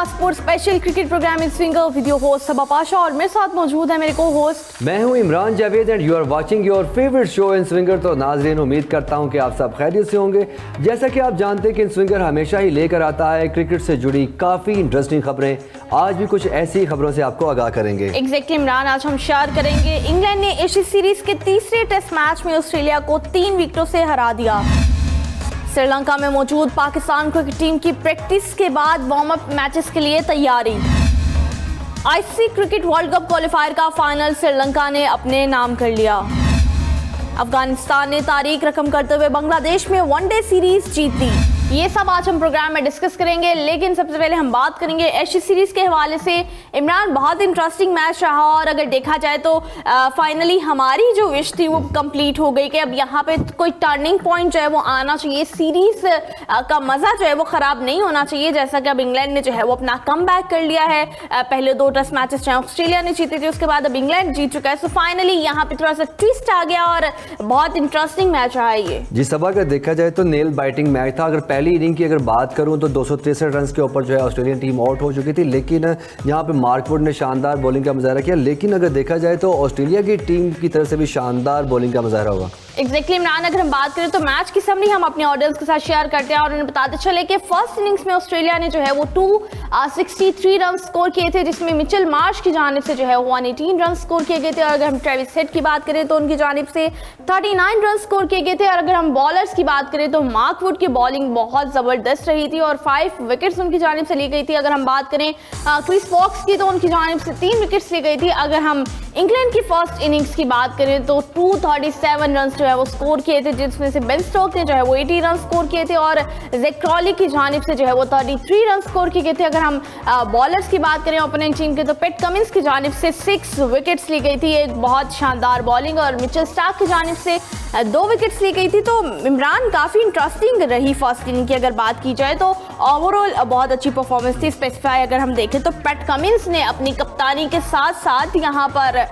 Sports special cricket programme in swinger with your host Saba Pasha और मेरे साथ मौजूद है मेरे को होस्ट मैं हूं Imran Javed and you are watching your favourite show in swinger. तो नाजरीन, उम्मीद करता हूं कि आप सब खैरियत से होंगे। जैसा कि आप जानते हैं कि इन स्विंगर हमेशा ही लेकर आता है क्रिकेट से जुड़ी काफ़ी इंटरेस्टिंग खबरें। आज भी कुछ ऐसी खबरों से आपको आगाह करेंगे। एग्जैक्टली इमरान, आज हम शेयर करेंगे इंग्लैंड ने एशिया सीरीज के तीसरे टेस्ट मैच में ऑस्ट्रेलिया को 3 विकेटों से हरा दिया। श्रीलंका में मौजूद पाकिस्तान क्रिकेट टीम की प्रैक्टिस के बाद वार्म अप मैचेस के लिए तैयारी। ICC cricket world cup qualifier का फाइनल श्रीलंका ने अपने नाम कर लिया। अफगानिस्तान ने तारीख रकम करते हुए बांग्लादेश में वनडे सीरीज जीत ली। ये सब आज हम प्रोग्राम में डिस्कस करेंगे, लेकिन सबसे पहले हम बात करेंगे एशिया सीरीज के हवाले से। इमरान, बहुत इंटरेस्टिंग मैच रहा और अगर देखा जाए तो फाइनली हमारी जो विश थी वो कंप्लीट हो गई कि अब यहाँ पे कोई टर्निंग पॉइंट जो है वो आना चाहिए। सीरीज का मजा जो है वो खराब नहीं होना चाहिए, जैसा कि अब इंग्लैंड ने जो है वो अपना कम बैक कर लिया है। पहले 2 टेस्ट मैचेस चाहे ऑस्ट्रेलिया ने जीते थे, उसके बाद अब इंग्लैंड जीत चुका है। सो फाइनली यहाँ पे थोड़ा सा ट्विस्ट आ गया और बहुत इंटरेस्टिंग मैच रहा है ये। जी सबा, अगर देखा जाए तो नेल बाइटिंग मैच था। अगर पहली इनिंग की अगर बात करूं तो 263 रन के ऊपर जो है ऑस्ट्रेलियन टीम आउट हो चुकी थी, लेकिन यहां पे मार्क वुड ने शानदार बॉलिंग का मुजाहरा किया। लेकिन अगर देखा जाए तो ऑस्ट्रेलिया की टीम की तरफ से भी शानदार बॉलिंग का मुजाहरा हुआ। एग्जैक्टली इमरान, अगर हम बात करें तो मैच की समरी हम अपने ऑडियंस के साथ शेयर करते हैं और उन्हें बताते चले कि फर्स्ट इनिंग्स में ऑस्ट्रेलिया ने जो है वो 263 रन स्कोर किए थे, जिसमें मिचेल मार्श की जानिब से जो है 118 रन स्कोर किए गए थे। और अगर हम ट्रेविस हेड की बात करें तो उनकी जानिब से 39 रन स्कोर किए गए थे। और अगर हम बॉलर्स की बात करें तो मार्क वुड की बॉलिंग बहुत ज़बरदस्त रही थी और 5 विकेट्स उनकी जानिब से ली गई थी। अगर हम बात करें क्रिस वॉक्स की तो उनकी जानिब से 3 विकेट्स ली गई थी। अगर हम इंग्लैंड की फर्स्ट इनिंग्स की बात करें तो 237 रन जो है वो स्कोर किए थे, जिसमें से बेन स्टोक्स ने जो है वो 80 रन स्कोर किए थे और जैक क्रॉली की जानिब से जो है वो 33 रन स्कोर किए गए थे। अगर हम बॉलर्स की बात करें ओपोनेंट टीम के तो पैट कमिंस की जानिब से 6 विकेट्स ली गई थी, एक बहुत शानदार बॉलिंग, और मिचेल स्टार्क की जानिब से 2 विकेट्स ली गई थी। तो इमरान, काफ़ी इंटरेस्टिंग रही फर्स्ट इनिंग की अगर बात की जाए तो ओवरऑल बहुत अच्छी परफॉर्मेंस थी। स्पेसिफाई अगर हम देखें तो पैट कमिंस ने अपनी कप्तानी के साथ साथ यहाँ पर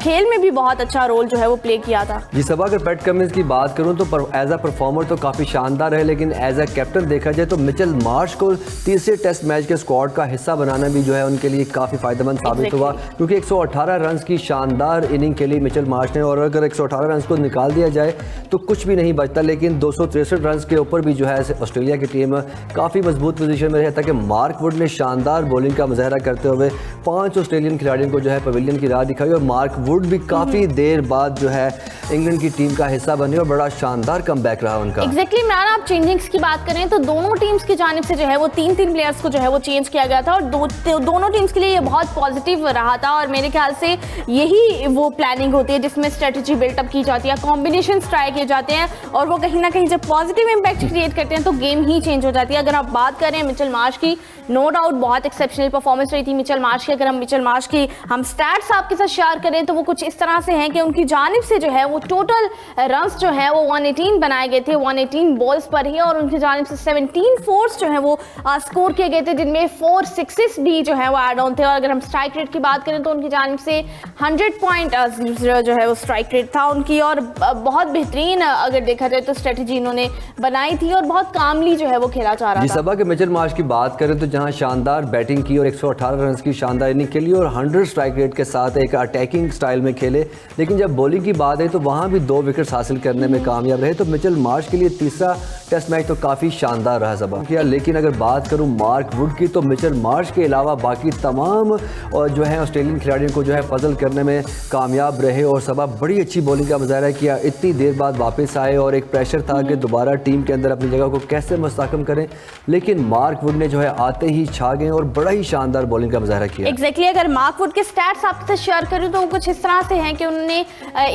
खेल में भी बहुत अच्छा रोल जो है वो प्ले किया था। जी सबा, अगर पैट कमिंस की बात करूं तो एज अ परफॉर्मर तो काफ़ी शानदार है, लेकिन एज अ कैप्टन देखा जाए तो मिचेल मार्श को तीसरे टेस्ट मैच के स्क्वाड का हिस्सा बनाना भी जो है उनके लिए काफ़ी फायदेमंद साबित हुआ, क्योंकि 118 रन की शानदार इनिंग के लिए मिचेल मार्श ने, और अगर 118 रन को निकाल दिया जाए तो कुछ भी नहीं बचता। लेकिन 263 रन के ऊपर भी जो है ऑस्ट्रेलिया की टीम काफ़ी मजबूत पोजीशन में रहता कि मार्क वुड ने शानदार बॉलिंग का मुजाहरा करते हुए 5 ऑस्ट्रेलियन खिलाड़ियों को जो है पवेलियन की राह दिखाई, और मार्क वुड भी काफ़ी देर बाद जो है इंग्लैंड की टीम का हिस्सा बने और बड़ा शानदार कमबैक रहा उनका। एग्जैक्टली इमरान, आप चेंजिंग्स की बात करें तो दोनों टीम्स की जानिब से जो है वो 3 प्लेयर्स को जो है वो चेंज किया गया था और दोनों टीम्स के लिए ये बहुत पॉजिटिव रहा था। और मेरे ख्याल से यही वो प्लानिंग होती है जिसमें स्ट्रेटजी बिल्टअप की जाती है, कॉम्बिनेशन ट्राई किए जाते हैं और वो कहीं ना कहीं जब पॉजिटिव इंपैक्ट क्रिएट करते हैं तो गेम ही चेंज हो जाती है। अगर आप बात करें मिचेल मार्श की, नो डाउट बहुत एक्सेप्शनल परफॉर्मेंस रही थी मिचेल मार्श की। अगर हम मिचेल मार्श की स्टैट्स आपके साथ शेयर करें तो वो कुछ इस तरह से हैं कि उनकी जानिब से जो है वो टोटल रन्स जो है वो 118 बनाए गए थे 118 बॉल्स पर ही, और उनकी जानिब से 17 फोर्स जो है वो स्कोर किए गए थे, जिनमें 4 सिक्सेस भी जो है वो एड ऑन थे। और अगर हम स्ट्राइक रेट की बात करें तो उनकी जानिब से 100.0 जो है वो स्ट्राइक रेट था उनकी, और बहुत बेहतरीन अगर देखा जाए तो स्ट्रेटजी इन्होंने बनाई थी और बहुत कामली जो है वो खेला जा रहा था। सबा के मिचेल मार्श की बात करें तो जहां शानदार बैटिंग की और 118 रन की शानदार इनिंग खेली और 100 स्ट्राइक रेट के साथ एक अटैकिंग स्टाइल में खेले, लेकिन जब बॉलिंग की बात है तो वहां भी 2 विकेट्स हासिल करने में कामयाब रहे। तो मिचेल मार्श के लिए तीसरा टेस्ट मैच तो काफ़ी शानदार रहा सबा किया। लेकिन अगर बात करूं मार्क वुड की तो मिचेल मार्श के अलावा बाकी तमाम और जो है ऑस्ट्रेलियन खिलाड़ियों को जो है पजल करने में कामयाब रहे और सबा बड़ी अच्छी बॉलिंग का मुजाहरा किया। इतनी देर बाद वापस आए और एक प्रेशर था कि दोबारा टीम के अंदर अपनी जगह को कैसे मुस्तहकम करें, लेकिन मार्क वुड ने जो है आते ही छा गए और बड़ा ही शानदार बॉलिंग का मुजाहरा किया। एग्जैक्टली अगर मार्क वुड के स्टैट्स आपसे शेयर करूं तो कुछ इस तरह से हैं कि उन्होंने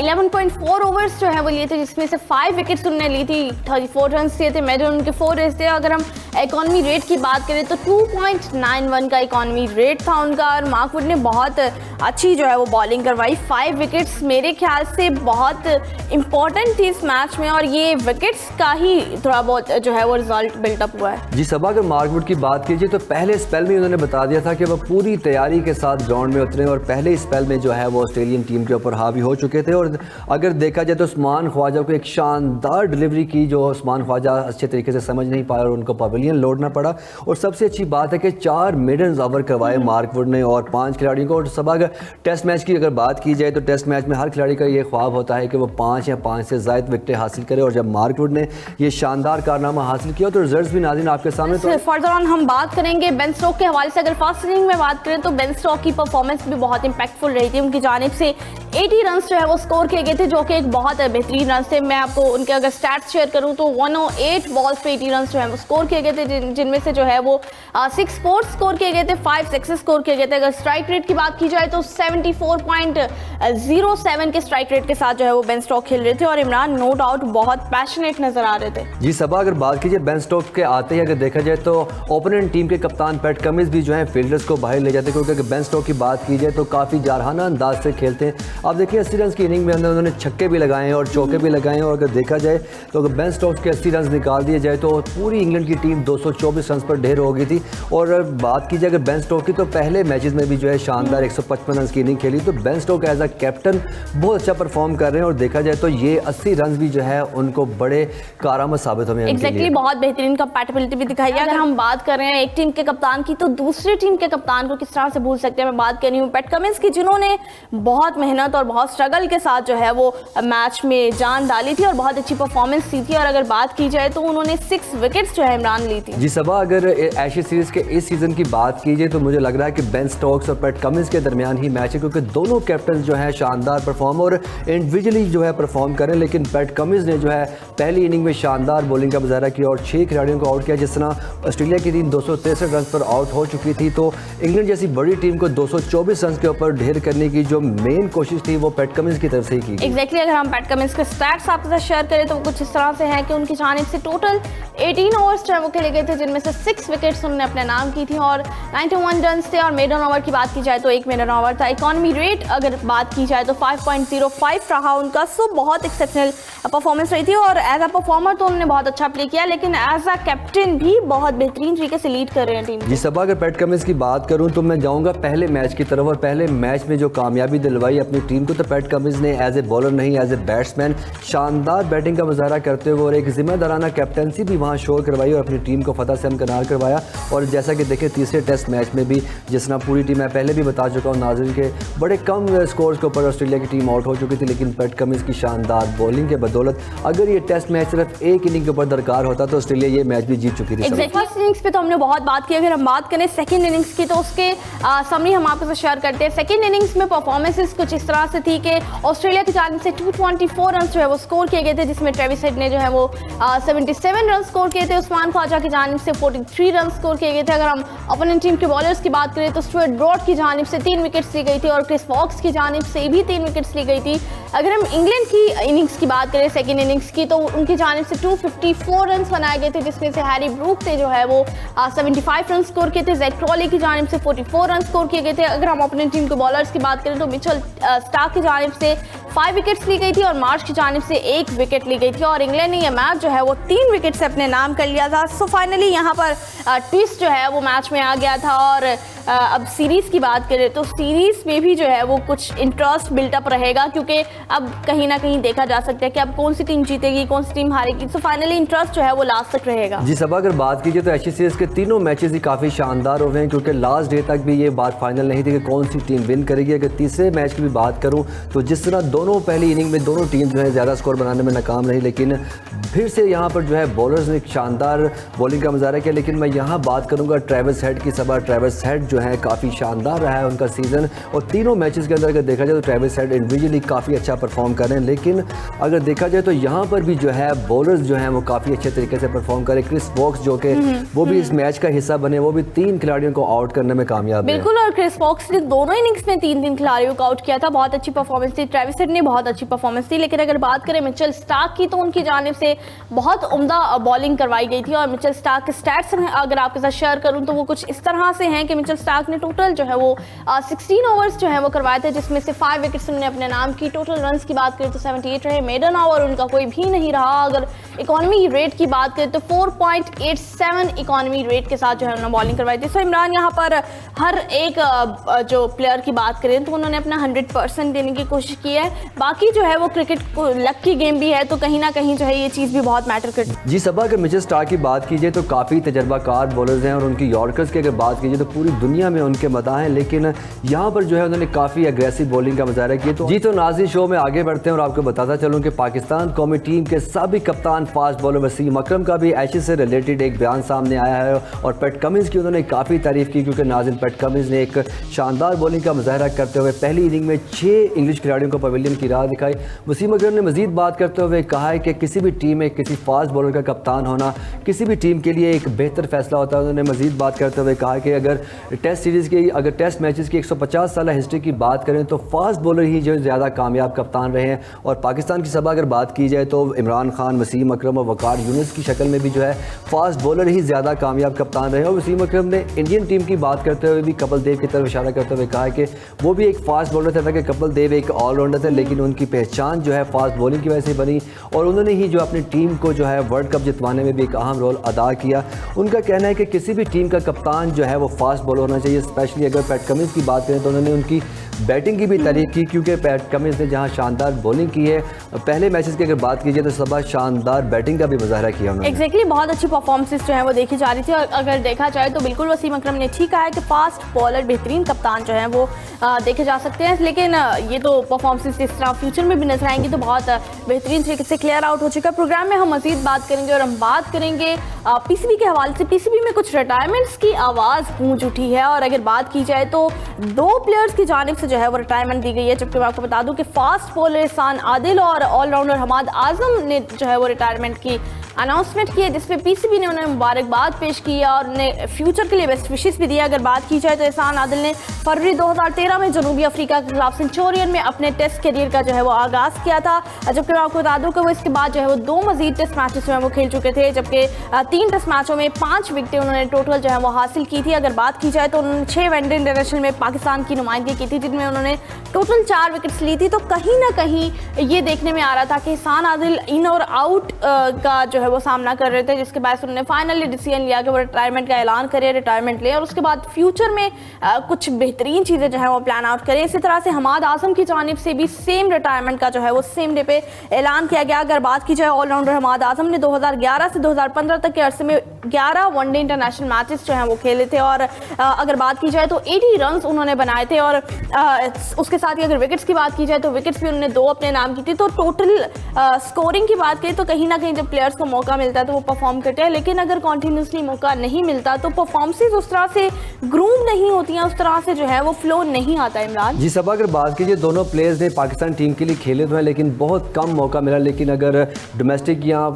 11.4 ओवर्स जो है वो लिए थे, जिसमें से 5 विकेट्स उन्होंने ली थी, 34 रन दिए थे, मेजर उनके 4 रेस थे। अगर हम इकॉनमी रेट की बात करें तो 2.91 का इकॉनमी रेट था उनका, और मार्क वुड ने बहुत अच्छी जो है वो बॉलिंग करवाई। 5 विकेट्स मेरे ख्याल से बहुत इंपॉर्टेंट थी इस मैच में, और ये विकेट्स का ही थोड़ा बहुत जो है वो रिजल्ट बिल्टअप हुआ है। जी सबा, अगर मार्क वुड की बात कीजिए तो पहले स्पेल में उन्होंने बता दिया था कि वो पूरी तैयारी के साथ ग्राउंड में उतरे और पहले स्पेल में जो है वो ऑस्ट्रेलियन टीम के ऊपर हावी हो चुके थे। और अगर देखा जाए तो उस्मान ख्वाजा को एक शानदार डिलीवरी की जो उस्मान ख्वाजा अच्छे तरीके से समझ नहीं पाया और उनको पवेलियन लौटना पड़ा। और सबसे अच्छी बात है कि 4 मेडन ओवर करवाए मार्क वुड ने और 5 खिलाड़ियों को। और सब अगर टेस्ट मैच की अगर बात की जाए तो टेस्ट मैच में हर खिलाड़ी का ये ख्वाब होता है कि वो 5 या 5 से ज़ायद विकेटें हासिल करे। और जब मार्क वुड ने ये शानदार कारनामा हासिल किया तो रिजल्ट्स भी नाज़रीन आपके सामने। तो फर्दर ऑन हम बात करेंगे बेन स्टोक के हवाले से। अगर फर्स्ट इनिंग में बात करें तो बेन स्टोक की परफॉर्मेंस भी बहुत इंपैक्टफुल रही थी। उनकी जानिब से 80 रन जो है वो स्कोर किए गए थे, जो कि एक बहुत बेहतरीन रन थे। मैं आपको उनके अगर स्टैट्स शेयर करूं तो 108 बॉल्स पे 80 रन जो है वो स्कोर किए गए थे, जिनमें से जो है वो 6 फोर्स स्कोर किए गए थे, 5 सिक्सेस स्कोर किए गए थे। अगर स्ट्राइक रेट की बात की जाए तो 74.07 के स्ट्राइक रेट के साथ जो है वो बेन स्टोक खेल रहे थे। और इमरान नो डाउट बहुत पैशनेट नजर आ रहे थे। जी सबा, अगर बात कीजिए बेन स्टोक के आते ही अगर देखा जाए तो ओपोनेंट टीम के कप्तान पैट कमिंस भी जो है फील्डर्स को बाहर ले जाते हैं, क्योंकि बेन स्टोक की बात की जाए तो काफ़ी जारहाना अंदाज से खेलते हैं। आप देखिए 80 रन की इनिंग में अंदर उन्होंने छक्के भी लगाए हैं और चौके भी लगाए हैं। और अगर देखा जाए तो अगर बेन स्टोक्स के 80 रन निकाल दिए जाए तो पूरी इंग्लैंड की टीम 224 रन पर ढेर हो गई थी। और बात की जाए अगर बेन स्टोक की तो पहले मैचेस में भी जो है शानदार 155 रन की इनिंग खेली। तो Ben Stoke as a captain बहुत अच्छा परफॉर्म कर रहे हैं और देखा जाए तो ये 80 रन भी जो है उनको बड़े कारआमद साबित होंगे। एग्जैक्टली, बहुत बेहतरीन कंपैटिबिलिटी भी दिखाई है। अगर हम बात कर रहे हैं एक टीम के कप्तान की तो दूसरी टीम के कप्तान को किस तरह से भूल सकते हैं। मैं बात कर रही हूँ पैट कमिंस की, जिन्होंने बहुत मेहनत और बहुत स्ट्रगल के साथ जो है वो मैच में जान डाली थी और बहुत अच्छी परफॉर्मेंस दी थी। और अगर बात की जाए तो उन्होंने 6 विकेट्स जो है इमरान ली थी। जी सबा, अगर एशिया सीरीज के इस सीजन की बात की जाए तो मुझे लग रहा है कि बेन स्टोक्स और पैट कमिंस के दरमियान ही मैच है, क्योंकि दोनों कैप्टन जो है शानदार परफॉर्म और इंडिविजुअली जो है परफॉर्म करें। लेकिन पैट कमिंस ने जो है पहली इनिंग में शानदार बॉलिंग का मुजाहरा किया और 6 खिलाड़ियों को आउट किया। जिस तरह ऑस्ट्रेलिया की टीम 263 रन पर आउट हो चुकी थी, तो इंग्लैंड जैसी बड़ी टीम को 224 रन के ऊपर ढेर करने की जो मेन कोशिश थी वो पैट कमिंस की तरफ से ही की। एग्जैक्टली, अगर हम पैट कमिंस के स्टैट्स आपके साथ शेयर करें तो वो कुछ इस तरह से है कि उनकी जानिब से टोटल 18 ओवर्स जो है वो खेले गए थे, जिनमें से 6 विकेट्स उन्होंने अपने नाम की थी और 91 रन थे। और मेडन ओवर की बात की जाए तो 1 मेडन ओवर था। इकॉनमी रेट अगर बात की जाए तो 5.05 रहा उनका। सो बहुत एक्सेप्शनल परफॉर्मेंस रही थी और एज अ परफॉर्मर तो उन्होंने बहुत अच्छा प्ले किया, लेकिन एज अ कैप्टन भी बहुत बेहतरीन तरीके से लीड कर रहे हैं टीम। जी सबा, अगर पैट कमिंस की बात करूं तो मैं जाऊंगा पहले मैच की तरफ। और पहले मैच में जो कामयाबी दिलवाई अपनी टीम को, तो पैट कमिंस ने एज ए बॉलर नहीं एज ए बैट्समैन शानदार बैटिंग का मुजाहरा करते हुए और एक जिम्मेदाराना कैप्टनसी भी वहां शो करवाई और अपनी टीम को फतह से हमकिनार करवाया। और जैसा कि देखें तीसरे टेस्ट मैच में भी जिस तरह पूरी टीम, मैं पहले भी बता चुका हूँ नाज़रीन के, बड़े कम स्कोर्स के ऊपर ऑस्ट्रेलिया की टीम आउट हो चुकी थी, लेकिन पैट कमिंस की शानदार बॉलिंग के बदौलत अगर ये टेस्ट मैच सिर्फ एक इनिंग के ऊपर दरकार होता तो ऑस्ट्रेलिया ये मैच भी जीत चुकी थी। फर्स्ट इनिंग्स पे तो हमने बहुत बात की। अगर हम बात करें सेकंड इनिंग्स की तो उसके समरी हम आपके साथ शेयर करते हैं। सेकंड इनिंग्स में परफॉर्मेंसेस कुछ इस तरह से थी कि ऑस्ट्रेलिया की जानिब से 224 रन जो है वो स्कोर किए गए थे, जिसमें ट्रेविस हेड ने जो है वो 77 रन स्कोर किए थे। उस्मान ख्वाजा की जानिब से 43 रन स्कोर किए गए थे। अगर हम ओपोनेंट टीम के बॉलर्स की बात करें तो स्टुअर्ट ब्रॉड की जानिब से 3 विकेट्स ली गई थी और क्रिस वॉक्स की जानिब से भी 3 विकेट्स ली गई थी। अगर हम इंग्लैंड की इनिंग्स की बात करें सेकंड इनिंग्स की, तो उनकी जानिब से 254 रन बनाए गए थे, जिसमें से हैरी ब्रूक थे जो है वो 75 रन स्कोर किए थे। जैक क्रॉली की जानिब से 44 रन स्कोर किए गए थे। अगर हम अपने टीम के बॉलर्स की बात करें तो मिचेल स्टार्क की जानिब से 5 विकेट्स ली गई थी और मार्श की जानिब से 1 विकेट ली गई थी और इंग्लैंड ने यह मैच जो है वो 3 विकेट से अपने नाम कर लिया था। सो फाइनली यहाँ पर ट्विस्ट जो है वो मैच में आ गया था। और अब सीरीज़ की बात करें तो सीरीज़ में भी जो है वो कुछ इंटरेस्ट बिल्टअप रहेगा, क्योंकि अब कहीं ना कहीं देखा जा सकता है कि अब कौन सी टीम जीतेगी, कौन सी टीम हारेगी। सो फाइनली इंटरेस्ट जो है वो लास्ट तक रहेगा। जी सबा, अगर बात कीजिए तो एशिया सीरीज़ के तीनों मैचेस ही काफ़ी शानदार हुए हैं, क्योंकि लास्ट डे तक भी ये बात फाइनल नहीं थी कि कौन सी टीम विन करेगी। अगर तीसरे मैच की भी बात करूँ तो जिस तरह दोनों पहली इनिंग में दोनों टीम जो है ज़्यादा स्कोर बनाने में नाकाम रही, लेकिन फिर से यहाँ पर जो है बॉलर्स ने शानदार बॉलिंग का मुजाहरा किया। लेकिन मैं यहाँ बात करूँगा ट्रेविस हेड की। सबा, ट्रेविस हेड जो है काफ़ी शानदार रहा है उनका सीज़न और तीनों मैचेस के अंदर अगर देखा जाए तो ट्रेविस हेड इंडिविजुअली काफ़ी अच्छा परफॉर्म कर रहे हैं। लेकिन अगर देखा जाए तो यहाँ पर भी जो है बॉलर्स जो हैं वो काफ़ी अच्छे तरीके से परफॉर्म करें। क्रिस वॉक्स जो कि वो भी इस मैच का हिस्सा बने, वो भी 3 खिलाड़ियों को आउट करने में कामयाब है। बिल्कुल, और क्रिस वॉक्स ने दोनों इनिंग्स में 3 खिलाड़ियों को आउट किया था। बहुत अच्छी परफॉर्मेंस थी। ट्रेविस हेड ने बहुत अच्छी परफॉर्मेंस थी। लेकिन अगर बात करें मिचेल स्टार्क की तो उनकी जानिब से बहुत उम्दा बॉलिंग करवाई गई थी और मिचेल स्टार्क के स्टैट्स अगर आपके साथ शेयर करूं तो वो कुछ इस तरह से हैं कि मिचेल स्टार्क ने टोटल जो है वो 16 ओवर्स जो है वो करवाए थे, जिसमें से 5 विकेट्स उन्होंने अपने नाम की। टोटल रन्स की बात करें तो 78 रहे, मेडन ओवर उनका कोई भी नहीं रहा। अगर इकोनॉमी रेट की बात करें तो 4.87 इकोनॉमी रेट के साथ जो है उन्होंने बॉलिंग करवाई थी। सो इमरान यहाँ पर हर एक जो प्लेयर की बात करें तो उन्होंने अपना 100% देने की कोशिश की है। बाकी जो है वो क्रिकेट को लक की गेम भी है, तो कहीं ना कहीं जो है ये चीज़ भी बहुत मैटर करती है। जी सबा, अगर मिचेल स्टार्क की बात कीजिए तो काफ़ी तजर्बाकार बॉलर्स हैं और उनकी यॉर्कर्स की अगर बात कीजिए तो पूरी दुनिया में उनके मदा हैं, लेकिन यहाँ पर जो है उन्होंने काफ़ी एग्रेसिव बॉलिंग का मुजाहरा किया। तो जी तो नाज़रीन, शो में आगे बढ़ते हैं और आपको बताता चलूँ कि पाकिस्तान कौमी टीम के साबिक कप्तान फास्ट बॉलर वसीम अकरम का भी एशेज़ से रिलेटेड एक बयान सामने आया है और पैट कमिंस की उन्होंने काफ़ी तारीफ़ की, क्योंकि नाज़रीन पैट कमिंस ने एक शानदार बॉलिंग का मुजाहरा करते हुए पहली इनिंग में 6 इंग्लिश खिलाड़ियों को पवेलियन की राह दिखाई। वसीम अकरम ने मजीद बात करते हुए कहा है कि किसी भी टीम में किसी फास्ट बॉलर का कप्तान होना किसी भी टीम के लिए एक बेहतर फैसला होता है। उन्होंने मजीद बात करते हुए कहा कि अगर टेस्ट मैचेस की 150 साल हिस्ट्री की बात करें तो फास्ट बॉलर ही जो ज़्यादा कामयाब कप्तान रहे हैं। और पाकिस्तान की सभा अगर बात की जाए तो इमरान खान, वसीम अकरम और वकार यूनुस की शक्ल में भी जो है फास्ट बॉलर ही ज़्यादा कामयाब कप्तान रहे। और वसीम अकरम ने इंडियन टीम की बात करते हुए भी कपिल देव की तरफ इशारा करते हुए कहा कि वो भी एक फास्ट बॉलर थे, ताकि कपिल देव एक ऑलराउंडर थे, लेकिन उनकी पहचान जो है फास्ट बॉलिंग की वजह से बनी और उन्होंने ही जो अपनी टीम को जो है वर्ल्ड कप जितवाने में भी एक अहम रोल अदा किया। उनका कहना है कि किसी भी टीम का कप्तान जो है वो फास्ट बॉलर होना चाहिए। स्पेशली अगर पैट कमिंस की बात करें तो उन्होंने उनकी बैटिंग की भी तारीफ की, क्योंकि पैट कमिंस ने जहां शानदार बॉलिंग की है, पहले मैचेस की अगर बात कीजिए तो सबा शानदार बैटिंग का भी मुजाहरा किया उन्होंने। एग्जैक्टली बहुत अच्छी परफॉर्मेंसेस जो है वो देखी जा रही थी। और अगर देखा जाए तो बिल्कुल वसीम अकरम ने ठीक कहा है कि फास्ट बॉलर बेहतरीन कप्तान जो है वो देखे जा सकते हैं, लेकिन ये तो परफॉर्मेंसेस इस तरह फ्यूचर में भी नजर आएंगी तो बहुत बेहतरीन तरीके से क्लियर आउट हो चुका है। प्रोग्राम में हम मजीद बात करेंगे और हम बात करेंगे पीसीबी के हवाले से। पीसीबी में कुछ रिटायरमेंट्स की आवाज़ गूंज उठी है और अगर बात की जाए तो 2 प्लेयर्स की जानिब से जो है वो रिटायरमेंट दी गई है। जबकि मैं आपको बता दूं कि फास्ट बॉलर एहसान आदिल और ऑलराउंडर हमाद आजम ने जो है वो रिटायरमेंट की अनाउंसमेंट की है, जिसमें पीसीबी ने उन्हें मुबारकबाद पेश की है और उन्हें फ्यूचर के लिए बेस्ट विशेस भी दिया। अगर बात की जाए तो एहसान आदिल ने फरवरी 2013 में जनूबी अफ्रीका के खिलाफ सेंचुरियन में अपने टेस्ट करियर का जो है वो आगाज़ किया था। जबकि मैं आपको बता दूं कि वो इसके बाद जो है वो 2 मजीद टेस्ट मैचेस जो है वो खेल चुके थे, जबकि 3 टेस्ट मैचों में 5 विकेटें उन्होंने टोटल जो है वो हासिल की थी। अगर बात की जाए तो उन्होंने 6 वनडे इंटरनेशनल में पाकिस्तान की नुमाइंदगी की थी, जिनमें उन्होंने टोटल 4 विकेट्स ली थी। तो कहीं ना कहीं ये देखने में आ रहा था कि एहसान आदिल इन और आउट का जो है वो सामना कर रहे थे, जिसके बाद उन्होंने फाइनली डिसीजन लिया कि वो रिटायरमेंट का ऐलान करें, रिटायरमेंट लें और उसके बाद फ्यूचर में कुछ बेहतरीन चीज़ें जो है वो प्लान आउट करें। इसी तरह से हमाद आजम की जानिब से भी सेम रिटायरमेंट का जो है वो सेम डे पे ऐलान किया गया। अगर बात की जाए ऑलराउंडर हमाद आजम ने 2011 से 2015 तक के अरसे में 11 वनडे इंटरनेशनल मैचेस जो हैं वो खेले थे और अगर बात की जाए तो 80 रन उन्होंने बनाए थे और उसके साथ ही अगर विकेट्स की बात की जाए तो विकेट्स भी उन्होंने 2 अपने नाम की थी। तो टोटल स्कोरिंग की बात करें तो कहीं ना कहीं जब प्लेयर्स को मौका मिलता है तो वो परफॉर्म करते हैं, लेकिन अगर कॉन्टीन्यूसली मौका नहीं मिलता तो परफॉर्मेंसेज उस तरह से ग्रूम नहीं होती हैं, उस तरह से जो है वो फ्लो नहीं आता। इमरान जी सबा, अगर बात कीजिए दोनों प्लेयर्स ने पाकिस्तान टीम के लिए खेले तो हैं, लेकिन बहुत कम मौका मिला। लेकिन अगर डोमेस्टिक या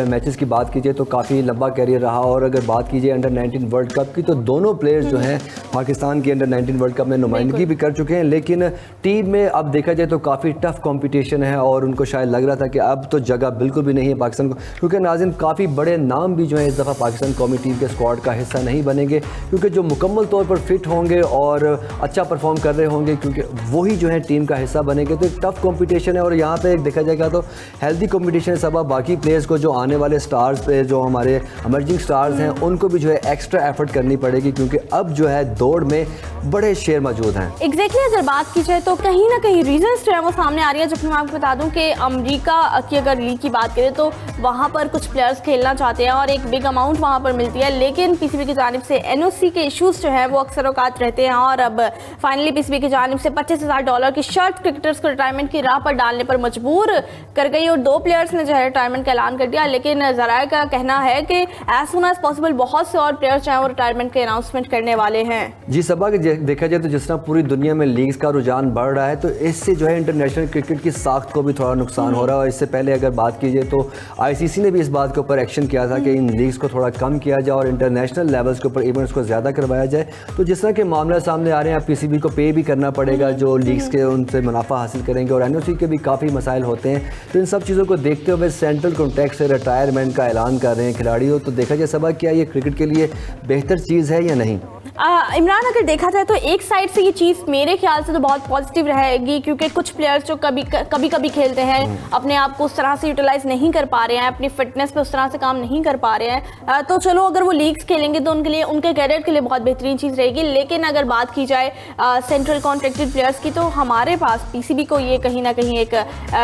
मैचेस की बात कीजिए तो काफ़ी लंबा कैरियर रहा। और अगर बात कीजिए अंडर 19 वर्ल्ड कप की तो दोनों प्लेयर्स जो हैं पाकिस्तान की अंडर 19 वर्ल्ड कप में नुमाइंदगी भी कर चुके हैं, लेकिन टीम में अब देखा जाए तो काफ़ी टफ कंपटीशन है और उनको शायद लग रहा था कि अब तो जगह बिल्कुल भी नहीं है पाकिस्तान को, क्योंकि नाज़रीन काफ़ी बड़े नाम भी जो है इस दफ़ा पाकिस्तान कौमी टीम के स्क्वाड का हिस्सा नहीं बनेंगे, क्योंकि जो मुकम्मल तौर पर फिट होंगे और अच्छा परफॉर्म कर रहे होंगे क्योंकि वही जो है टीम का हिस्सा बनेंगे। तो एक टफ कंपटीशन है और यहाँ पे एक देखा जाएगा तो हेल्दी कंपटीशन है सबा। बाकी प्लेयर्स को जो आने वाले स्टार्स पे जो हमारे इमर्जिंग स्टार्स हैं उनको भी जो है एक्स्ट्रा एफर्ट करनी पड़ेगी, क्योंकि अब जो है दौड़ में बड़े शेर मौजूद हैं। एग्जैक्टली अगर बात की जाए तो कहीं ना कहीं रीजंस जो है वो सामने आ रही है। जबकि मैं आपको बता दूं कि अमेरिका की अगर लीग की बात करें तो वहाँ पर कुछ प्लेयर्स खेलना चाहते हैं और एक बिग अमाउंट वहाँ पर मिलती है, लेकिन पीसीबी की जानिब से एनओसी के इशूज़ जो है वो अक्सर औकात रहते हैं और अब फाइनली पीसीबी की जानिब से $25,000 की शर्त क्रिकेटर्स को रिटायरमेंट की राह पर डालने पर मजबूर कर गई और 2 प्लेयर्स ने जो है रिटायरमेंट का ऐलान कर दिया। लेकिन ज़राए का कहना है कि एज सुन एज पॉसिबल बहुत से और प्लेयर्स जो है वो रिटायरमेंट के अनाउंसमेंट करने वाले हैं। जी सबा, देखा जाए तो जिस तरह पूरी दुनिया में लीग्स का रुझान बढ़ रहा है तो इससे जो है इंटरनेशनल क्रिकेट की साख्त को भी थोड़ा नुकसान हो रहा है। और इससे पहले अगर बात कीजिए तो आईसीसी ने भी इस बात के ऊपर एक्शन किया था कि इन लीग्स को थोड़ा कम किया जाए और इंटरनेशनल लेवल्स के ऊपर इवेंट्स को ज़्यादा करवाया जाए। तो जिस तरह के मामला सामने आ रहे हैं, पीसीबी को पे भी करना पड़ेगा जो लीग्स के उनसे मुनाफा हासिल करेंगे और एनओसी के भी काफ़ी मसाइल होते हैं। तो इन सब चीज़ों को देखते हुए सेंट्रल कॉन्ट्रैक्ट से रिटायरमेंट का ऐलान कर रहे हैं खिलाड़ियों। तो देखा जाए सबा, क्या ये क्रिकेट के लिए बेहतर चीज़ है या नहीं? इमरान, अगर देखा जाए तो एक साइड से ये चीज़ मेरे ख्याल से तो बहुत पॉजिटिव रहेगी, क्योंकि कुछ प्लेयर्स जो कभी खेलते हैं अपने आप को उस तरह से यूटिलाइज नहीं कर पा रहे हैं, अपनी फिटनेस पे उस तरह से काम नहीं कर पा रहे हैं, तो चलो अगर वो लीग्स खेलेंगे तो उनके लिए, उनके कैरियर के लिए बहुत बेहतरीन चीज़ रहेगी। लेकिन अगर बात की जाए सेंट्रल कॉन्ट्रैक्टेड प्लेयर्स की, तो हमारे पास पीसीबी को ये कहीं ना कहीं एक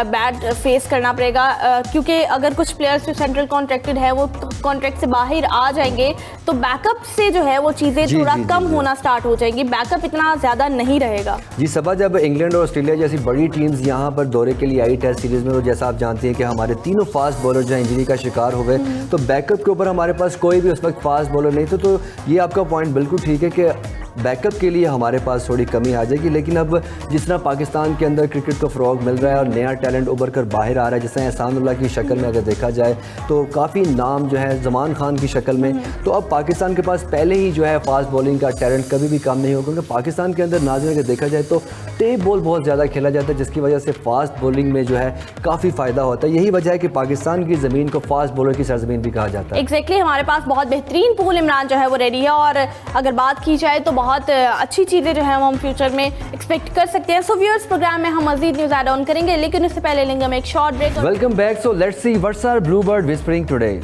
बैड फेस करना पड़ेगा, क्योंकि अगर कुछ प्लेयर्स जो सेंट्रल कॉन्ट्रैक्टेड है वो कॉन्ट्रैक्ट से बाहर आ जाएंगे तो बैकअप से जो है वो चीज़ें थोड़ा कम होना स्टार्ट हो जाएगी, बैकअप इतना ज़्यादा नहीं रहेगा। जी सबा, जब इंग्लैंड और ऑस्ट्रेलिया जैसी बड़ी टीम्स यहाँ पर दौरे के लिए आई टेस्ट सीरीज़ में, तो जैसा आप जानते हैं कि हमारे तीनों फास्ट बॉलर जो इंजरी का शिकार हो गए, तो बैकअप के ऊपर हमारे पास कोई भी उस वक्त फास्ट बॉलर नहीं था। तो ये आपका पॉइंट बिल्कुल ठीक है कि बैकअप के लिए हमारे पास थोड़ी कमी आ जाएगी। लेकिन अब जिस तरह पाकिस्तान के अंदर क्रिकेट को फ़रोग मिल रहा है और नया टैलेंट उभर कर बाहर आ रहा है, जैसे एहसानुल्लाह की शक्ल में अगर देखा जाए तो काफ़ी नाम जो है ज़मान खान की शक्ल में, तो अब पाकिस्तान के पास पहले ही जो है फास्ट बॉलिंग का टैलेंट कभी भी कम नहीं होगा, क्योंकि पाकिस्तान के अंदर नाज़रीन अगर देखा जाए तो टेप बॉल बहुत ज़्यादा खेला जाता है, जिसकी वजह से फास्ट बॉलिंग में जो है काफ़ी फ़ायदा होता है। यही वजह है कि पाकिस्तान की ज़मीन को फास्ट बॉलर की सरजमीन भी कहा जाता है। एग्जैक्टली, हमारे पास बहुत बेहतरीन पूल इमरान जो है वो रेडी है, और अगर बात की जाए तो बहुत अच्छी चीज़ें जो है वो हम फ्यूचर में एक्सपेक्ट कर सकते हैं। सो व्यूअर्स, प्रोग्राम में हम मजीद न्यूज़ ऐड ऑन करेंगे, लेकिन उससे पहले लेंगे हम एक short break. Welcome back. So let's see what's our blue bird whispering today.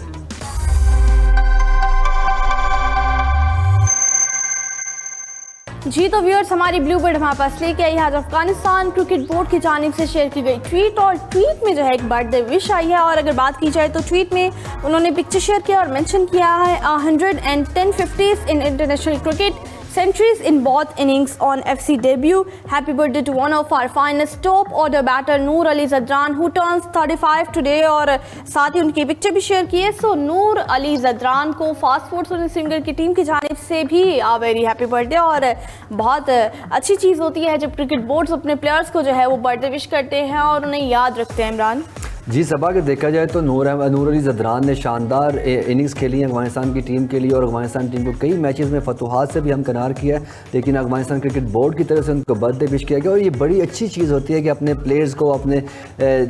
जी तो व्यूअर्स, हमारी ब्लू बर्ड हमारे पास लेके आई आज अफगानिस्तान क्रिकेट बोर्ड की जानिब से शेयर की गई ट्वीट, और ट्वीट में जो है एक बर्थडे विश आई है। और अगर बात की जाए तो ट्वीट में उन्होंने पिक्चर शेयर किया और मेंशन किया है 110 50s in international cricket, centuries in both innings on FC debut. Happy birthday to one of our finest top order batter Noor Ali Zadran who turns 35 today, और साथ ही उनकी picture भी share की है। सो नूर अली जदरान को फास्ट फूड्स सिंगर की team की जानिब से भी वेरी हैप्पी बर्थडे। और बहुत अच्छी चीज़ होती है जब क्रिकेट बोर्ड्स अपने प्लेयर्स को जो है वो बर्थडे विश करते हैं और उन्हें याद रखते हैं। इमरान जी सबा, के देखा जाए तो नूर अली जदरान ने शानदार इनिंग्स खेली है अफगानिस्तान की टीम के लिए, और अफगानिस्तान टीम को कई मैचेस में फतूहात से भी हमकिनार किया है। लेकिन अफगानिस्तान क्रिकेट बोर्ड की तरफ से उनको बर्थडे विश किया गया, और ये बड़ी अच्छी चीज़ होती है कि अपने प्लेयर्स को, अपने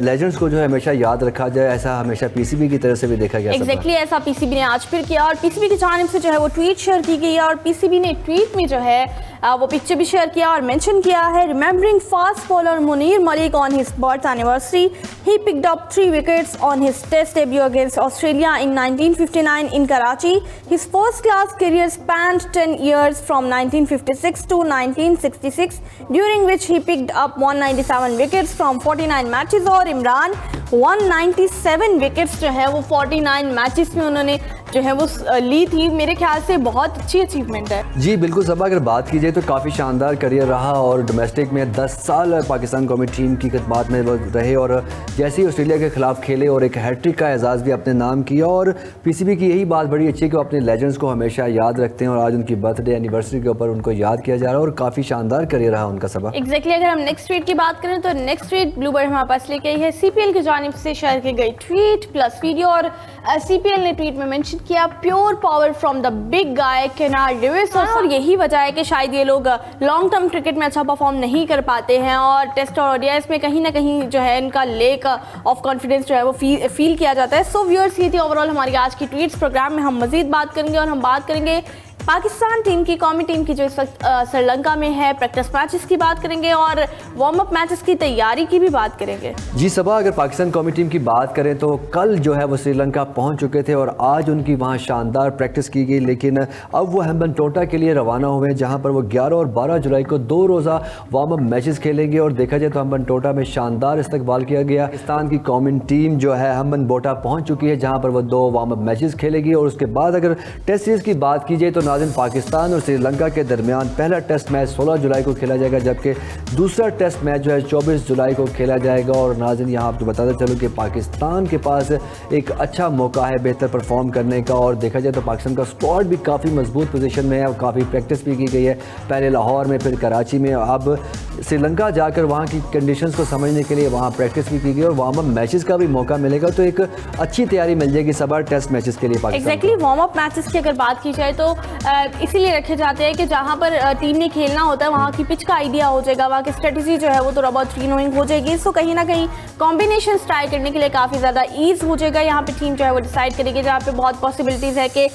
लेजेंड्स को जो है हमेशा याद रखा जाए। ऐसा हमेशा पीसीबी की तरफ से भी देखा गया। एग्जैक्टली ऐसा पीसीबी ने आज फिर किया, और पीसीबी की जानिब से जो है वो ट्वीट शेयर की गई है, और पीसीबी ने ट्वीट में जो है वो पिक्चर भी शेयर किया और मेंशन किया है, remembering fast bowler Munir Malik on his birth anniversary, he picked up 3 wickets on his test debut against Australia in 1959 in Karachi. His first class career spanned 10 years from 1956 to 1966, during which he picked up 197 wickets from 49 matches। और Imran 197 wickets जो है वो 49 matches में उन्होंने जो है वो ली थी। मेरे ख्याल से बहुत अच्छी अचीवमेंट है। जी बिल्कुल सबा, अगर बात की जाए तो काफ़ी शानदार करियर रहा, और डोमेस्टिक में 10 साल पाकिस्तान कौमी टीम की खिदमत में रहे, और जैसे ही ऑस्ट्रेलिया के खिलाफ खेले और एक हैट्रिक का एजाज़ भी अपने नाम किया। और पीसीबी की यही बात बड़ी अच्छी है कि वो अपने लेजेंड्स को हमेशा याद रखते हैं, और आज उनकी बर्थडे एनिवर्सरी के ऊपर उनको याद किया जा रहा है, और काफ़ी शानदार करियर रहा उनका सबा। एग्जैक्टली, अगर हम नेक्स्ट ट्वीट की बात करें तो नेक्स्ट ट्वीट ब्लू बर्ड हमारे पास लेके आई है सीपीएल की जानिब से शेयर की गई ट्वीट प्लस वीडियो, और सीपीएल ने ट्वीट में मेंशन किया pure power from the big guy Kennar Lewis. और यही वजह है कि शायद ये लोग लॉन्ग टर्म क्रिकेट में अच्छा परफॉर्म नहीं कर पाते हैं, और टेस्ट और ओडीआईस में कहीं ना कहीं जो है इनका लेक ऑफ कॉन्फिडेंस जो है वो फील किया जाता है। सो व्यूअर्स, ये थी ओवरऑल हमारी आज की ट्वीट्स। प्रोग्राम में हम मजीद बात करेंगे, और हम बात करेंगे पाकिस्तान टीम की, कौमी टीम की जो इस वक्त श्रीलंका में है, प्रैक्टिस मैचेस की बात करेंगे, और वार्म अप मैचेस की तैयारी की भी बात करेंगे। जी सबा, अगर पाकिस्तान कौमी टीम की बात करें तो कल जो है वो श्रीलंका पहुंच चुके थे, और आज उनकी वहां शानदार प्रैक्टिस की गई। लेकिन अब वो हैम्बनटोटा के लिए रवाना हुए हैं, जहां पर वो 11 और 12 जुलाई को 2 रोज़ा वार्म अप मैचेस खेलेंगे। और देखा जाए तो हैम्बनटोटा में शानदार इस्तकबाल किया गया। पाकिस्तान की कौमी टीम जो है हैम्बनटोटा पहुँच चुकी है, जहाँ पर वो 2 वार्म अप मैचेस खेलेगी। और उसके बाद अगर टेस्ट सीरीज़ की बात की जाए तो नाज़रीन, पाकिस्तान और श्रीलंका के दरमियान पहला टेस्ट मैच 16 जुलाई को खेला जाएगा, जबकि दूसरा टेस्ट मैच जो है 24 जुलाई को खेला जाएगा। और नाज़रीन, यहाँ आपको बताते चलो कि पाकिस्तान के पास एक अच्छा मौका है बेहतर परफॉर्म करने का, और देखा जाए तो पाकिस्तान का स्क्वाड भी काफ़ी मजबूत पोजीशन में है, और काफ़ी प्रैक्टिस भी की गई है, पहले लाहौर में फिर कराची में। अब श्रीलंका जाकर वहाँ की कंडीशंस को समझने के लिए वहाँ प्रैक्टिस भी की गई, और वार्म अप मैचेस का भी मौका मिलेगा, तो एक अच्छी तैयारी मिल जाएगी सब टेस्ट मैचेस के लिए Pakistan. Exactly, warm up matches की अगर बात की जाए तो इसीलिए रखे जाते हैं कि जहाँ पर टीम ने खेलना होता है वहाँ की पिच का आइडिया हो जाएगा, वहाँ की स्ट्रेटजी जो है वो थोड़ा बहुत फ्री नोइंग हो जाएगी। सो कहीं ना कहीं कॉम्बिनेशन ट्राई करने के लिए काफ़ी ज़्यादा ईज हो जाएगा। यहाँ पे टीम जो है वो डिसाइड करेगी, जहाँ पे बहुत पॉसिबिलिटीज़ है कि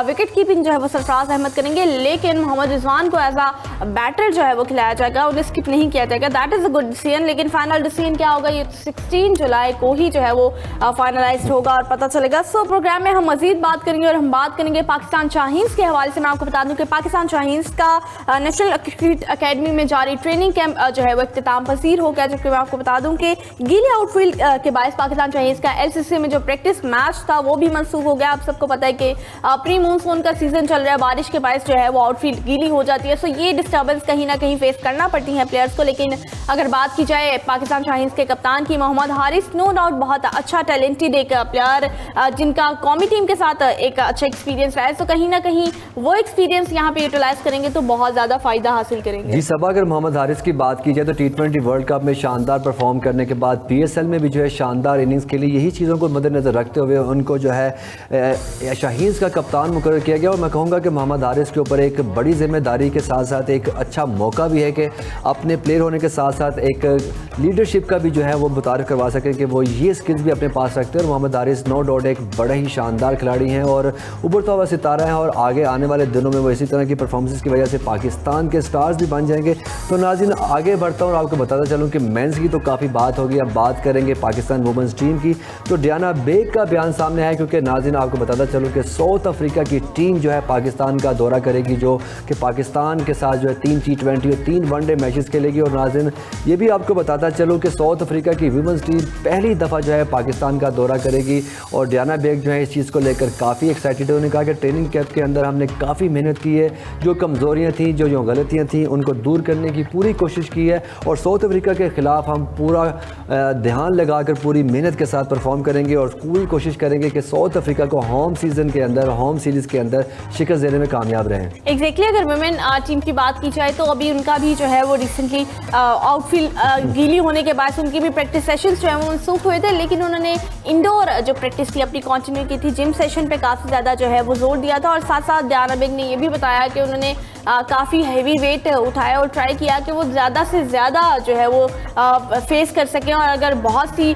विकेट कीपिंग जो है वो सरफराज अहमद करेंगे, लेकिन मोहम्मद रिजवान को एज अ बैटर जो है वो खिलाया जाएगा, उन्हें स्किप नहीं किया जाएगा। That is a good decision. लेकिन फाइनल डिसीजन क्या होगा ये 16 जुलाई को ही जो है वो फाइनलाइज होगा और पता चलेगा। सो प्रोग्राम में हम मजीद बात करेंगे और हम बात करेंगे पाकिस्तान शाहीन्स के हवाले से। मैं आपको बता दूं कि पाकिस्तान शाहीन्स का नेशनल क्रिकेट अकेडमी में जारी ट्रेनिंग कैंप जो है वो इख्तिताम पसीर हो गया, जबकि मैं आपको बता दूं कि गीले आउटफील्ड के बायस पाकिस्तान शाहीन्स का एलसीसी में जो प्रैक्टिस मैच था वो भी मनसूख हो गया। आप सबको पता है कि प्री मानसून का सीजन चल रहा है, बारिश के बायस जो है वो आउटफील्ड गीली हो जाती है। सो ये डिस्टर्बेंस कहीं ना कहीं फेस करना पड़ती है प्लेयर्स को। लेकिन अगर बात की जाए पाकिस्तान शाहीन्स के कप्तान की, मोहम्मद हारिस नो डाउट बहुत अच्छा टैलेंटेड एक प्लेयर जिनका कौमी टीम के साथ एक अच्छा एक्सपीरियंस रहा है। तो कहीं ना कहीं वो एक्सपीरियंस यहाँ पे यूटिलाइज करेंगे तो बहुत ज़्यादा फायदा हासिल करेंगे। जी सबा, अगर मोहम्मद हारिस की बात की जाए तो T20 वर्ल्ड कप में शानदार परफॉर्म करने के बाद PSL में भी जो है शानदार इनिंग्स के लिए यही चीज़ों को मद्देनजर रखते हुए उनको जो है शाहीन्स का कप्तान मुकर्रर किया गया। और मैं कहूँगा कि मोहम्मद हारिस के ऊपर एक बड़ी जिम्मेदारी के साथ साथ एक अच्छा मौका भी है कि अपने प्लेयर होने के साथ साथ एक लीडरशिप का भी जो है वो मुतारिफ करवा सकें कि वो ये स्किल्स भी अपने पास रखते हैं। और मोहम्मद हारिस नो डाउट एक बड़ा ही शानदार खिलाड़ी हैं और उभरता हुआ सितारा है, और आगे आने वाले दिनों में वो इसी तरह की परफॉर्मेंस की वजह से पाकिस्तान के स्टार्स भी बन जाएंगे। तो नाज़रीन आगे बढ़ता हूँ और आपको बताता चलूँ कि मेंस की तो काफ़ी बात होगी, अब बात करेंगे पाकिस्तान वुमेंस टीम की। तो डियाना बेग का बयान सामने आया, क्योंकि नाज़रीन आपको बताता चलूँ कि साउथ अफ्रीका की टीम जो है पाकिस्तान का दौरा करेगी, जो कि पाकिस्तान के साथ जो है 3 T20 और 3 वनडे मैचेस खेलेगी। और नाज़रीन ये भी आपको बताता चलूँ कि साउथ अफ्रीका की वुमेंस टीम पहली दफ़ा जो है पाकिस्तान का दौरा करेगी। और डियाना बेग जो है इस चीज़ को लेकर काफ़ी एक्साइटेड है। उन्होंने कहा कि ट्रेनिंग कैंप के अंदर हमने काफ़ी मेहनत की है, जो कमज़ोरियाँ थी, जो गलतियाँ थी, उनको दूर करने की पूरी कोशिश की है। और साउथ अफ्रीका के ख़िलाफ़ हम पूरा ध्यान लगाकर पूरी मेहनत के साथ परफॉर्म करेंगे और पूरी कोशिश करेंगे कि साउथ अफ्रीका को होम सीज़न के अंदर, होम सीरीज़ के अंदर शिकस्त देने में कामयाब रहें। एग्जैक्टली अगर वुमेन टीम की बात की जाए तो अभी उनका भी जो है वो रिसेंटली आउटफील्ड गीली होने के बाद उनकी भी प्रैक्टिस सेशंस जो है वो मनसूख हुए थे, लेकिन उन्होंने इंडोर जो प्रैक्टिस थी अपनी कंटिन्यू की थी, जिम सेशन पे काफ़ी ज़्यादा जो है वो जोर दिया था। और साथ साथ डियाना बेग ने ये भी बताया कि उन्होंने काफ़ी हैवी वेट उठाया और ट्राई किया कि वो ज़्यादा से ज़्यादा जो है वो फेस कर सकें, और अगर बहुत सी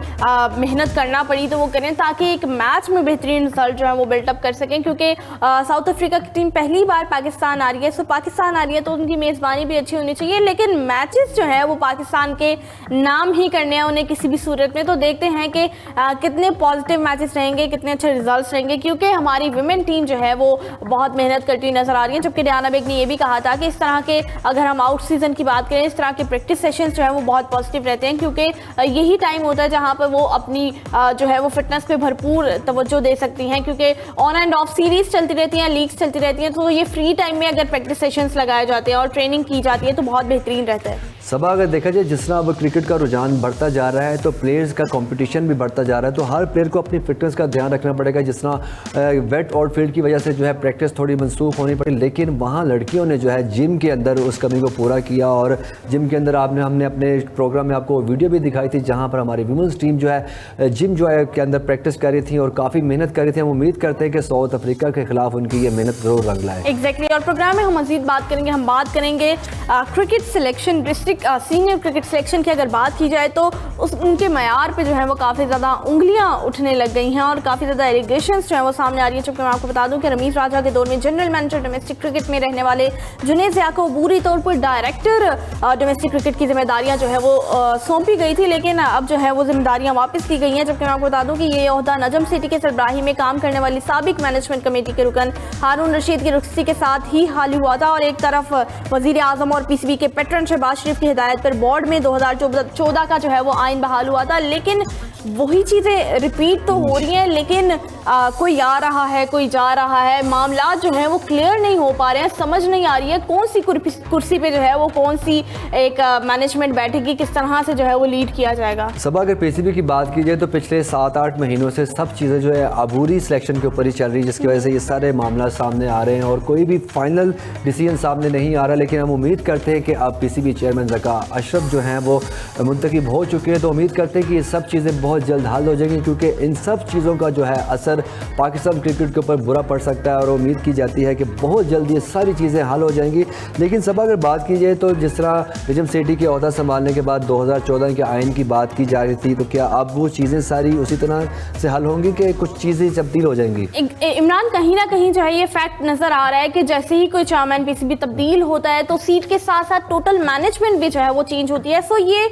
मेहनत करना पड़ी तो वो करें, ताकि एक मैच में बेहतरीन रिजल्ट जो है वो बिल्टअप कर सकें। क्योंकि साउथ अफ्रीका की टीम पहली बार पाकिस्तान आ रही है, सो पाकिस्तान आ रही है तो उनकी मेज़बानी भी अच्छी होनी चाहिए, लेकिन मैचेस जो है वो पाकिस्तान के नाम ही करने हैं उन्हें किसी भी सूरत में। तो देखते हैं कि कितने पॉजिटिव मैचेस रहेंगे, कितने अच्छे रिजल्ट्स रहेंगे, क्योंकि हमारी वुमेन टीम जो है वो बहुत मेहनत करती नजर आ रही है। जबकि डियाना बेग ने ये भी कहा था कि इस तरह के, अगर हम आउट सीजन की बात करें, इस तरह के प्रैक्टिस सेशंस जो है वो बहुत पॉजिटिव रहते हैं, क्योंकि यही टाइम होता है जहां पर वो अपनी जो है वो फिटनेस पे भरपूर तवज्जो दे सकती हैं, क्योंकि ऑन एंड ऑफ सीरीज चलती रहती हैं, लीग्स चलती रहती हैं। तो ये फ्री टाइम में अगर प्रैक्टिस सेशंस लगाए जाते हैं और ट्रेनिंग की जाती है तो बहुत बेहतरीन रहता है। सबा, अगर देखा जाए जिस तरह अब क्रिकेट का रुझान बढ़ता जा रहा है तो प्लेयर्स का कंपटीशन भी बढ़ता जा रहा है, तो हर प्लेयर को अपनी फिटनेस का ध्यान रखना पड़ेगा। जिस तरह वेट आउटफील्ड की वजह से जो है प्रैक्टिस थोड़ी मनसूख होनी पड़ी, लेकिन वहाँ लड़कियों ने जो है जिम के अंदर उस कमी को पूरा किया। और जिम के अंदर हमने अपने प्रोग्राम में आपको वीडियो भी दिखाई थी, जहाँ पर हमारी वुमेंस टीम जो है जिम जो है के अंदर प्रैक्टिस कर रही थी और काफ़ी मेहनत कर रही थी। हम उम्मीद करते हैं कि साउथ अफ्रीका के खिलाफ उनकी ये मेहनत जरूर रंग लाए। एग्जैक्टली और प्रोग्राम में हम मजीद बात करेंगे। हम बात करेंगे cricket selection, district senior cricket selection की अगर बात की जाए तो उनके मयार पे जो है वो काफ़ी ज़्यादा उंगलियां उठने लग गई हैं और काफ़ी ज़्यादा एलिगेशंस जो है वो सामने आ रही है। चूँकि मैं आपको बता दूं कि रमीज राजा के दौर में जनरल मैनेजर डोमेस्टिक क्रिकेट में रहने वाले जुनैद ज़िया को बुरी तौर पर डायरेक्टर डोमेस्टिक क्रिकेट की जिम्मेदारियाँ जो है वो सौंपी गई थी, लेकिन अब जो है वो जिम्मेदारियाँ वापस ली गई हैं। जबकि मैं आपको बता दूं कि ये ओहदा नजम सिटी के सरबराही में काम करने वाली साबिक मैनेजमेंट कमेटी के रुकन हारून रशीद की रुखसती के साथ ही हाल हुआ था। और एक तरफ वजीर आजम और PCB के पैटर्न शहबाज शरीफ की हिदायत पर बोर्ड में 2014 का जो है वो आइन बहाल हुआ था, लेकिन वही चीज़ें रिपीट तो हो रही हैं, लेकिन कोई आ रहा है कोई जा रहा है, मामला जो है वो क्लियर नहीं हो पा रहे हैं। समझ नहीं आ रही है कौन सी कुर्सी पे जो है वो कौन सी एक मैनेजमेंट बैठेगी, किस तरह से जो है वो लीड किया जाएगा। सब अगर PCB की बात की जाए तो पिछले 7-8 महीनों से सब चीज़ें जो है अबूरी सिलेक्शन के ऊपर ही चल रही है, जिसकी वजह से ये सारे मामला सामने आ रहे हैं और कोई भी फाइनल डिसीजन सामने नहीं आ रहा। लेकिन हम उम्मीद करते हैं कि अब PCB चेयरमैन ज़का अशरफ जो हैं वो मुंतखब हो चुके हैं, तो उम्मीद करते हैं कि ये सब चीज़ें बहुत जल्द हल हो जाएंगी, क्योंकि इन सब चीज़ों का जो है असर असर पाकिस्तान क्रिकेट के ऊपर बुरा पड़ सकता है और उम्मीद की जाती है कि बहुत जल्दी ये सारी चीज़ें हल हो जाएंगी। लेकिन सब अगर बात की जाए तो जिस तरह निजाम सेठी के ओहदा संभालने के बाद 2014 के आइन की बात की जा रही थी, तो क्या अब वो चीज़ें सारी उसी तरह से हल होंगी कि कुछ चीज़ें तब्दील हो जाएंगी? इमरान, कहीं ना कहीं जो है ये फैक्ट नज़र आ रहा है कि जैसे ही कोई चेयरमैन पीसीबी तब्दील होता है तो सीट के साथ साथ टोटल मैनेजमेंट भी जो है वो चेंज होती है। सो ये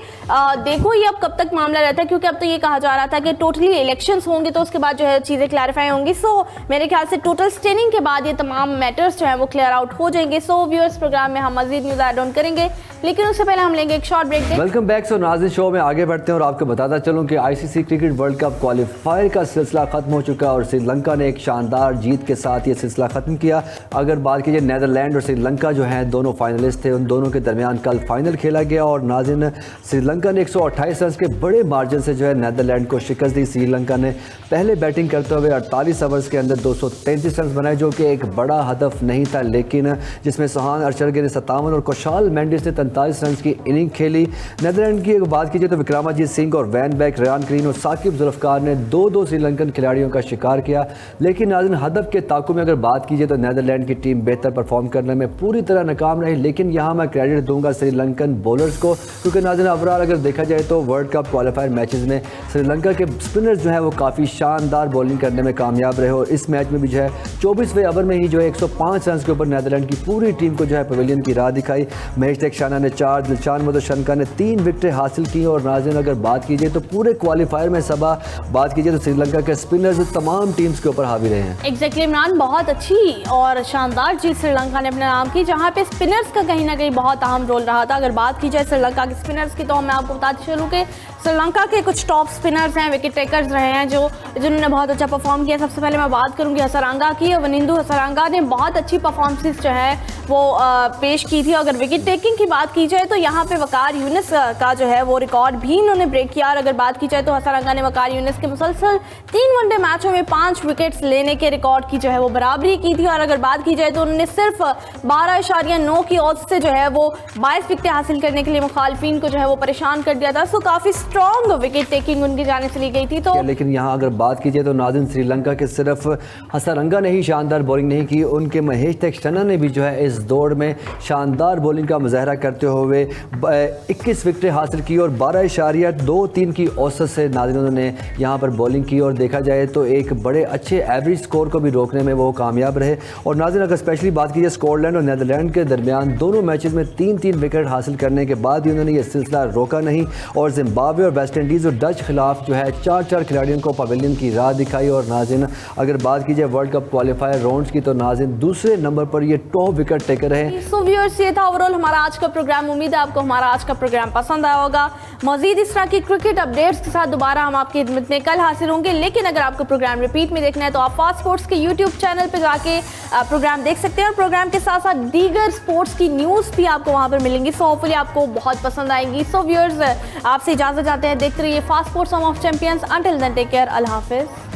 देखो ये अब कब तक मामला रहता है, क्योंकि अब तो ये कहा जा रहा था कि टोटली इलेक्शंस होंगे तो उसके बाद जो है चीज़ें क्लैरिफाई होंगी। सो मेरे ख्याल से टोटल स्टेनिंग के बाद ये तमाम मैटर्स जो है वो क्लियर आउट हो जाएंगे। सो व्यूअर्स, प्रोग्राम में हम मजीद न्यूज़ ऐड ऑन करेंगे, लेकिन उससे पहले हम लेंगे एक short break. Welcome back. So नाज़रीन, शो में आगे बढ़ते हैं और आपको बताता चलूं कि ICC cricket world cup qualifier का सिलसिला खत्म हो चुका है और श्रीलंका ने एक शानदार जीत के साथ ये सिलसिला ख़त्म किया। अगर बात कीजिए नीदरलैंड और श्रीलंका जो हैं दोनों फाइनलिस्ट थे, उन दोनों के दरमियान कल फाइनल खेला गया और नाज़रीन श्रीलंका ने 128 रन के बड़े मार्जिन से जो है नीदरलैंड को शिकस्त दी। श्रीलंका ने पहले बैटिंग करते हुए 48 ओवर्स के अंदर 233 रन बनाए, जो कि एक बड़ा हदफ नहीं था, लेकिन जिसमें सोहान अर्चरगे ने 57 और कुशाल मेंडिस ने 43 रन की इनिंग खेली। नीदरलैंड की बात कीजिए तो विक्रमाजीत सिंह और वैन बैक, रेयान ग्रीन और साकिब जुल्फकार ने दो श्रीलंकन खिलाड़ियों का शिकार किया। लेकिन नाज़रीन, हदफ के ताक़ु में अगर बात कीजिए तो नीदरलैंड की टीम बेहतर परफॉर्म करने में पूरी तरह नाकाम रही। लेकिन यहाँ मैं क्रेडिट दूंगा श्रीलंकन बॉलर्स को, क्योंकि नाज़रीन ओवरऑल अगर देखा जाए तो वर्ल्ड कप क्वालिफायर मैचेस में श्रीलंका के स्पिनर्स जो है वो काफ़ी शानदार बॉलिंग करने में कामयाब रहे और इस मैच में भी जो है 24वें ओवर में ही जो है 105 रन के ऊपर नीदरलैंड की पूरी टीम को जो है पवेलियन की राह दिखाई। महेश तेक्षाना ने 4, दिलशान मधुशंका ने 3 विकेटें हासिल की और नाज़रीन अगर बात कीजिए तो पूरे क्वालिफायर में सबा बात कीजिए तो श्रीलंका के स्पिनर्स तमाम टीम्स के ऊपर हावी रहे हैं। एग्जैक्टली इमरान, बहुत अच्छी और शानदार जीत श्रीलंका ने अपने नाम की, जहां पे स्पिनर्स का कहीं ना कहीं बहुत अहम रोल रहा था। अगर बात की जाए श्रीलंका के स्पिनर्स की तो मैं आपको बताती चलूँ कि श्रीलंका के कुछ टॉप स्पिनर्स हैं, विकेट टेकर्स रहे हैं जिन्होंने बहुत अच्छा परफॉर्म किया। सबसे पहले मैं बात करूंगी हसरंगा की। वनिंदु हसरंगा ने बहुत अच्छी परफॉर्मेंस जो है वो पेश की थी। अगर विकेट टेकिंग की बात की जाए तो यहाँ पे वकार यूनिस का जो है वो रिकॉर्ड भी इन्होंने ब्रेक किया। और अगर बात की जाए तो हसरंगा ने वकार यूनिस के मुसलसल 3 वनडे मैचों में 5 विकेट्स लेने के रिकॉर्ड की जो है वो बराबरी की थी। और अगर बात की जाए तो उन्होंने सिर्फ 12.9 की ऑड्स से जो है वो 22 विकेटें हासिल करने के लिए मुखालफिन को जो है वो परेशान कर दिया था। सो काफ़ी स्ट्रॉन्ग विकेट टेकिंग उनकी जाने से ली गई थी। तो लेकिन यहाँ अगर बात कीजिए तो नाज़रीन श्रीलंका के सिर्फ हसरंगा ने ही शानदार बॉलिंग नहीं की, उनके महेश तेक्षाना ने भी जो है इस दौड़ में शानदार बॉलिंग का मुजाहरा करते हुए 21 विकेटें हासिल की और 12.23 की औसत से नाज़रीन उन्होंने यहाँ पर बॉलिंग की और देखा जाए तो एक बड़े अच्छे एवरेज स्कोर को भी रोकने में वो कामयाब रहे। और नाज़रीन अगर स्पेशली बात कीजिए स्कॉटलैंड और नीदरलैंड के दरमियान दोनों मैचेस में 3-3 विकेट हासिल करने के बाद भी उन्होंने ये सिलसिला रोका नहीं और जिम्बाब्वे और वेस्ट इंडीज़ और डच खिलाफ जो है 4-4 खिलाड़ियों को पवेलियन की राह दिखाई। और नाज़रीन अगर बात कीजिए वर्ल्ड कप क्वालिफायर राउंड्स की तो नाज़रीन दूसरे नंबर पर ये टॉप विकेट टेकर रहे। सो व्यूअर्स, ये था ओवरऑल हमारा आज का प्रोग्राम। उम्मीद है आपको हमारा आज का प्रोग्राम पसंद आया होगा। मजीद इस तरह की क्रिकेट अपडेट्स के साथ दोबारा हम आपकी खिदमत में कल हाजिर होंगे। लेकिन अगर आपको प्रोग्राम रिपीट में देखना है तो आप फास्ट स्पोर्ट्स के यूट्यूब चैनल पर जाके प्रोग्राम देख सकते हैं और प्रोग्राम के साथ साथ दीगर स्पोर्ट्स की न्यूज़ भी आपको वहाँ पर मिलेंगी। सो होपफुली आपको बहुत पसंद आएंगी। सो व्यूअर्स, आपसे इजाज़त चाहते हैं, देखते रहिए fast sports home of champions. Until then take care, अल्लाह हाफिज़।